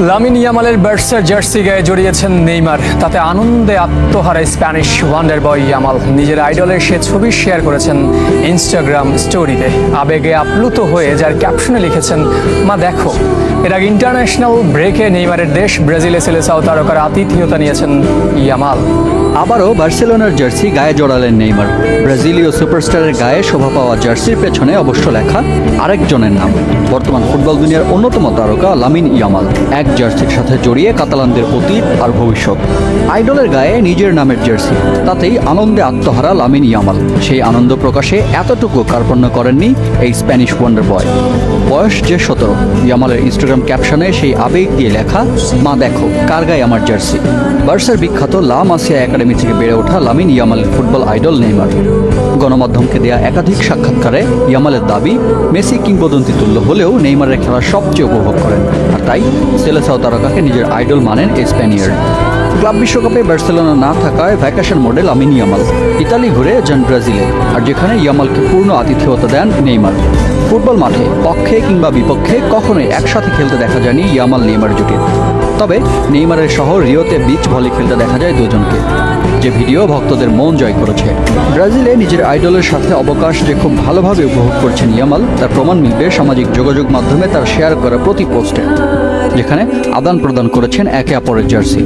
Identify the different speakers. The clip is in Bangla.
Speaker 1: লামিন ইয়ামালের বার্সার জার্সি গায়ে জড়িয়েছেন নেইমার। তাতে আনন্দে আত্মহারা স্প্যানিশ ওয়ান্ডার বয় ইয়ামাল নিজের আইডলের সে ছবি শেয়ার করেছেন ইনস্টাগ্রাম স্টোরিতে। আবেগে আপ্লুত হয়ে যার ক্যাপশনে লিখেছেন, মা দেখো। এর আগে ইন্টারন্যাশনাল ব্রেকে নেইমারের দেশ ব্রাজিলে সেলেসাও তারকার আতিথেয়তা নিয়েছেন ইয়ামাল।
Speaker 2: আবারও বার্সেলোনার জার্সি গায়ে জড়ালেন নেইমার। ব্রাজিলীয় সুপারস্টারের গায়ে শোভা পাওয়া জার্সির পেছনে অবশ্য লেখা আরেকজনের নাম, বর্তমান ফুটবল দুনিয়ার অন্যতম তারকা লামিন ইয়ামাল। এক জার্সির সাথে জড়িয়ে কাতালানদের অতীত আর ভবিষ্যৎ। আইডলের গায়ে নিজের নামের জার্সি, তাতেই আনন্দে আত্মহারা লামিন ইয়ামাল। সেই আনন্দ প্রকাশে এতটুকু কার্পণ্য করেননি এই স্প্যানিশ ওয়ান্ডার বয়। বয়স যে 17, ইয়ামালের ইনস্টাগ্রাম ক্যাপশনে সেই আবেগ দিয়ে লেখা, মা দেখো কার গায়ে আমার জার্সি। বার্সার বিখ্যাত লা মাসিয়া একাডেমি থেকে বেড়ে ওঠা লামিন ইয়ামালের ফুটবল আইডল নেইমার। গণমাধ্যমকে দেয়া একাধিক সাক্ষাৎকারে ইয়ামালের দাবি, মেসি কিংবদন্তি তুল্য হলেও নেইমারের খেলা সবচেয়ে উপভোগ করেন, আর তাই সেলেসাও তারকাকে নিজের আইডল মানেন এই স্প্যানিয়ার্ড। ক্লাব বিশ্বকাপে বার্সেলোনা না থাকায় ভ্যাকেশন মোডে লামিন ইয়ামাল। ইতালি ঘুরে যান ব্রাজিলে, আর যেখানে ইয়ামালকে পূর্ণ আতিথেয়তা দেন নেইমার। ফুটবল মাঠে পক্ষে কিংবা বিপক্ষে কখনোই একসাথে খেলতে দেখা যায়নি ইয়ামাল নেইমার জুটির। তবে নেইমারের শহর রিওতে বিচ ভলি খেলতে দেখা যায় দুজনকে, যে ভিডিও ভক্তদের মন জয় করেছে। ব্রাজিলে নিজের আইডলের সাথে অবকাশ যে খুব ভালোভাবে উপভোগ করছেন ইয়ামাল, তার প্রমাণ মিলবে সামাজিক যোগাযোগ মাধ্যমে তার শেয়ার করা প্রতি পোস্টে, যেখানে আদান প্রদান করেছেন একে অপরের জার্সি।